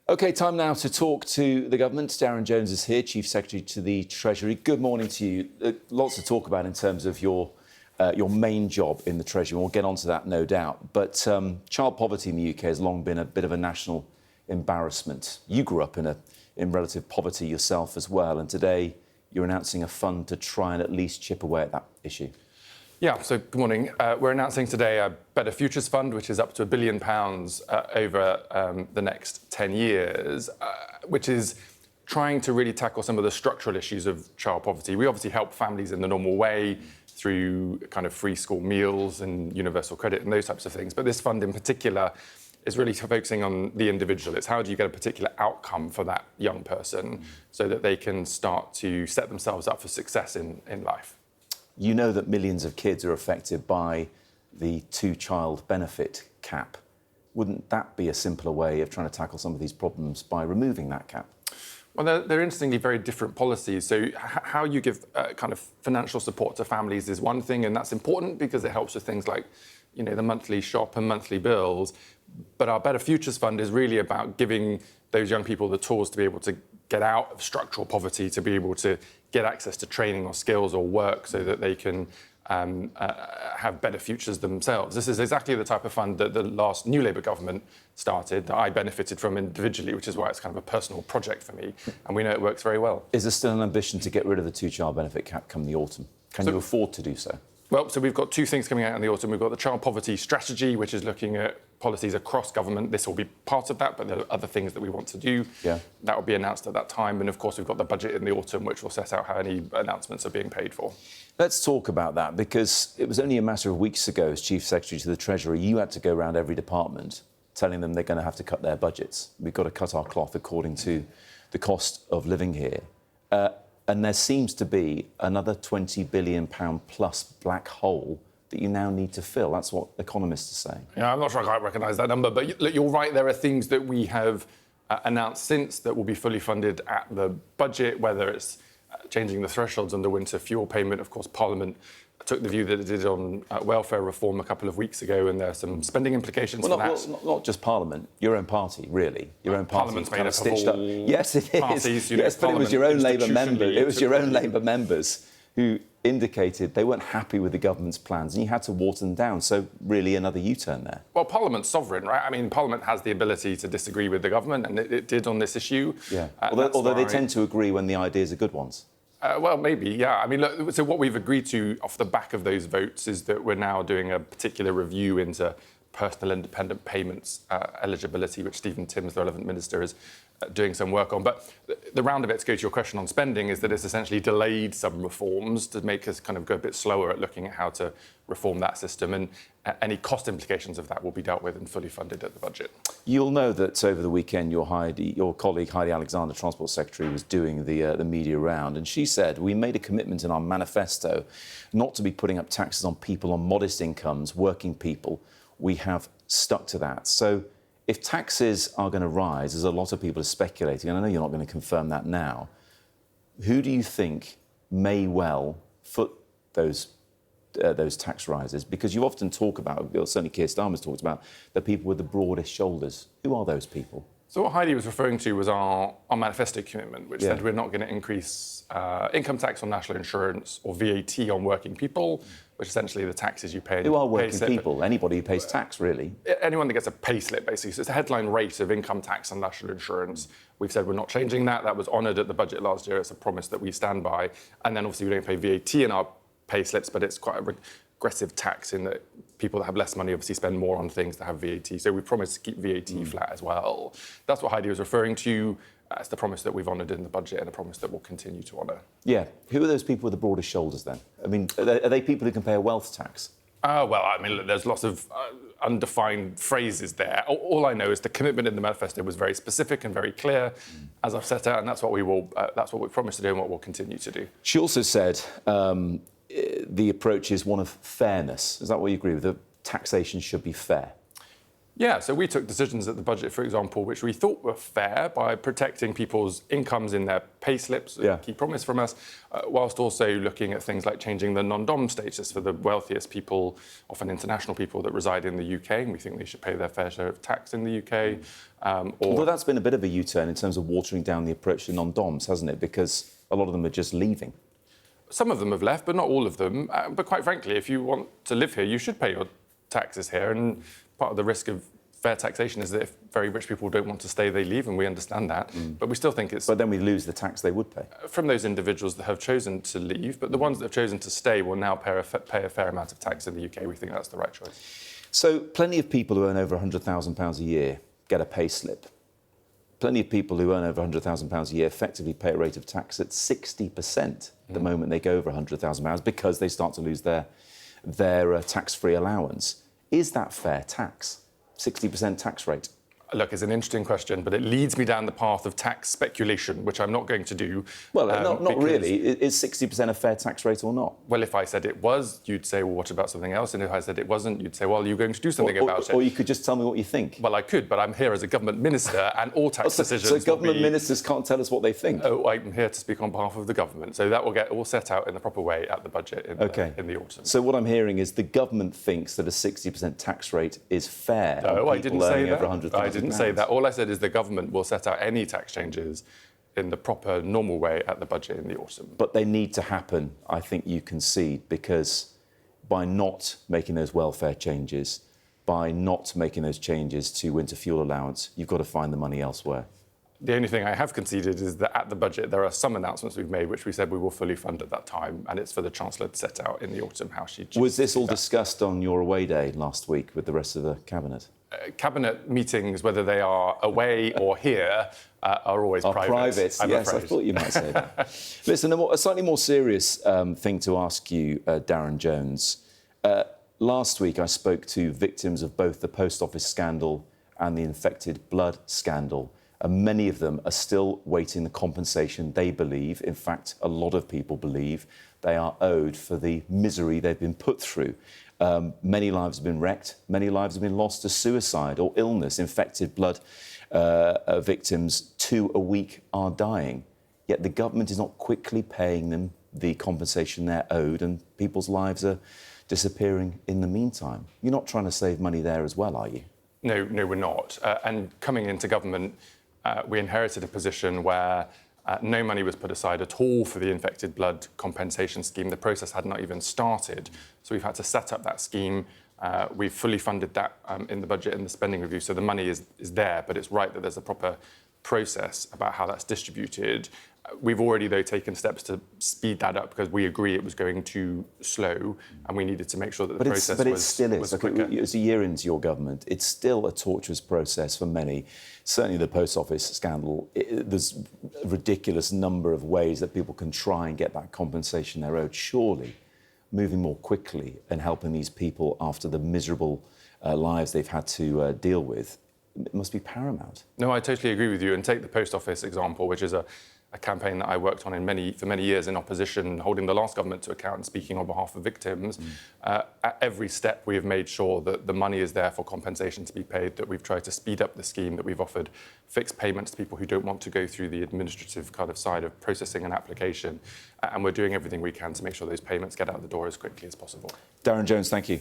OK, time now to talk to the government. Darren Jones is here, Chief Secretary to the Treasury. Good morning to you. Lots to talk about in terms of your main job in the Treasury. We'll get onto that, no doubt. But child poverty in the UK has long been a bit of a national embarrassment. You grew up in relative poverty yourself as well, and today you're announcing a fund to try and at least chip away at that issue. Yeah, so good morning. We're announcing today a Better Futures Fund, which is up to £1 billion over the next 10 years, which is trying to really tackle some of the structural issues of child poverty. We obviously help families in the normal way through kind of free school meals and universal credit and those types of things. But this fund in particular is really focusing on the individual. It's how do you get a particular outcome for that young person so that they can start to set themselves up for success in life. You know that millions of kids are affected by the two-child benefit cap. Wouldn't that be a simpler way of trying to tackle some of these problems by removing that cap? Well, they're interestingly very different policies. So how you give kind of financial support to families is one thing, and that's important because it helps with things like, you know, the monthly shop and monthly bills. But our Better Futures Fund is really about giving those young people the tools to be able to get out of structural poverty, to be able to get access to training or skills or work so that they can have better futures themselves. This is exactly the type of fund that the last New Labour government started, that I benefited from individually, which is why it's kind of a personal project for me, and we know it works very well. Is there still an ambition to get rid of the two-child benefit cap come the autumn? Can you afford to do so? Well, so we've got two things coming out in the autumn. We've got the child poverty strategy, which is looking at policies across government. This will be part of that, but there are other things that we want to do. Yeah. That will be announced at that time. And of course, we've got the budget in the autumn, which will set out how any announcements are being paid for. Let's talk about that, because it was only a matter of weeks ago, as Chief Secretary to the Treasury, you had to go around every department telling them they're going to have to cut their budgets. We've got to cut our cloth according to the cost of living here. And there seems to be another £20 billion plus black hole that you now need to fill. That's what economists are saying. Yeah, I'm not sure I quite recognise that number, but look, you're right. There are things that we have announced since that will be fully funded at the budget, whether it's changing the thresholds on the winter fuel payment. Of course, Parliament took the view that it did on welfare reform a couple of weeks ago, and there are some spending implications for that. Not just Parliament, your own party, really. Your own party. Parliament's made up of all Yes, it is. Parties, yes, but it was your own Labour members. It was your own Labour members who indicated they weren't happy with the government's plans, and you had to water them down. So, really, another U-turn there. Well, Parliament's sovereign, right? I mean, Parliament has the ability to disagree with the government, and it did on this issue. Yeah. Although they tend to agree when the ideas are good ones. Well, maybe, yeah. I mean, look, so what we've agreed to off the back of those votes is that we're now doing a particular review into personal independent payments eligibility, which Stephen Timms, the relevant minister, is doing some work on. But the round of it, to go to your question on spending, is that it's essentially delayed some reforms to make us kind of go a bit slower at looking at how to reform that system. And any cost implications of that will be dealt with and fully funded at the budget. You'll know that over the weekend your colleague Heidi Alexander, Transport Secretary, was doing the media round, and she said, we made a commitment in our manifesto not to be putting up taxes on people on modest incomes, working people. We have stuck to that. So if taxes are going to rise, as a lot of people are speculating, and I know you're not going to confirm that now, who do you think may well foot those tax rises? Because you often talk about, certainly Keir Starmer's talked about, the people with the broadest shoulders. Who are those people? So what Heidi was referring to was our manifesto commitment, which said we're not going to increase income tax on national insurance or VAT on working people, which essentially the taxes you pay. Who are working people? Anybody who pays tax, really. Anyone that gets a pay slip, basically. So it's a headline rate of income tax and national insurance. We've said we're not changing that. That was honoured at the budget last year. It's a promise that we stand by. And then obviously we don't pay VAT in our pay slips, but it's quite a regressive tax in that people that have less money obviously spend more on things that have VAT. So we promised to keep VAT flat as well. That's what Heidi was referring to. It's the promise that we've honoured in the budget and a promise that we'll continue to honour. Yeah. Who are those people with the broadest shoulders then? I mean, are they people who can pay a wealth tax? Well, I mean, look, there's lots of undefined phrases there. All I know is the commitment in the manifesto was very specific and very clear, as I've set out, and that's what we promised to do and what we'll continue to do. She also said the approach is one of fairness. Is that what you agree with? That taxation should be fair? Yeah, so we took decisions at the budget, for example, which we thought were fair by protecting people's incomes in their pay slips, a key promise from us, whilst also looking at things like changing the non-dom status for the wealthiest people, often international people that reside in the UK, and we think they should pay their fair share of tax in the UK. Although that's been a bit of a U-turn in terms of watering down the approach to non-doms, hasn't it? Because a lot of them are just leaving. Some of them have left, but not all of them. But quite frankly, if you want to live here, you should pay your taxes here. And part of the risk of fair taxation is that if very rich people don't want to stay, they leave, and we understand that. But we still think it's... But then we lose the tax they would pay. From those individuals that have chosen to leave, but the ones that have chosen to stay will now pay a fair amount of tax in the UK. We think that's the right choice. So plenty of people who earn over £100,000 a year get a pay slip. Plenty of people who earn over £100,000 a year effectively pay a rate of tax at 60% the moment they go over £100,000 because they start to lose their tax-free allowance. Is that fair tax? 60% tax rate? Look, it's an interesting question, but it leads me down the path of tax speculation, which I'm not going to do. Well, not really. Is 60% a fair tax rate or not? Well, if I said it was, you'd say, well, what about something else? And if I said it wasn't, you'd say, well, you're going to do something about it. Or you could just tell me what you think. Well, I could, but I'm here as a government minister, and all tax decisions So government ministers can't tell us what they think? Oh, I'm here to speak on behalf of the government. So that will get all set out in the proper way at the budget in the autumn. So what I'm hearing is the government thinks that a 60% tax rate is fair. No, I didn't say that. I didn't say that. All I said is the government will set out any tax changes in the proper, normal way at the budget in the autumn. But they need to happen, I think you concede, because by not making those welfare changes, by not making those changes to winter fuel allowance, you've got to find the money elsewhere. The only thing I have conceded is that at the budget there are some announcements we've made which we said we will fully fund at that time, and it's for the Chancellor to set out in the autumn how she... Was this all discussed on your away day last week with the rest of the Cabinet? Cabinet meetings, whether they are away or here, are always private. Yes, afraid. I thought you might say that. Listen, a slightly more serious thing to ask you, Darren Jones. Last week I spoke to victims of both the post office scandal and the infected blood scandal. And many of them are still waiting the compensation they believe, in fact, a lot of people believe, they are owed for the misery they've been put through. Many lives have been wrecked, many lives have been lost to suicide or illness. Infected blood victims, 2 a week, are dying. Yet the government is not quickly paying them the compensation they're owed, and people's lives are disappearing in the meantime. You're not trying to save money there as well, are you? No, we're not. And coming into government, we inherited a position where no money was put aside at all for the infected blood compensation scheme. The process had not even started. So we've had to set up that scheme. We've fully funded that in the budget and the spending review. So the money is there, but it's right that there's a proper process about how that's distributed. We've already, though, taken steps to speed that up because we agree it was going too slow and we needed to make sure that the process was quicker. But it still is. It's a year into your government. It's still a torturous process for many. Certainly the post office scandal, there's a ridiculous number of ways that people can try and get that compensation they're owed. Surely moving more quickly and helping these people after the miserable lives they've had to deal with, it must be paramount. No, I totally agree with you. And take the post office example, which is a campaign that I worked on for many years in opposition, holding the last government to account and speaking on behalf of victims. At every step, we have made sure that the money is there for compensation to be paid, that we've tried to speed up the scheme, that we've offered fixed payments to people who don't want to go through the administrative kind of side of processing an application. And we're doing everything we can to make sure those payments get out the door as quickly as possible. Darren Jones, thank you.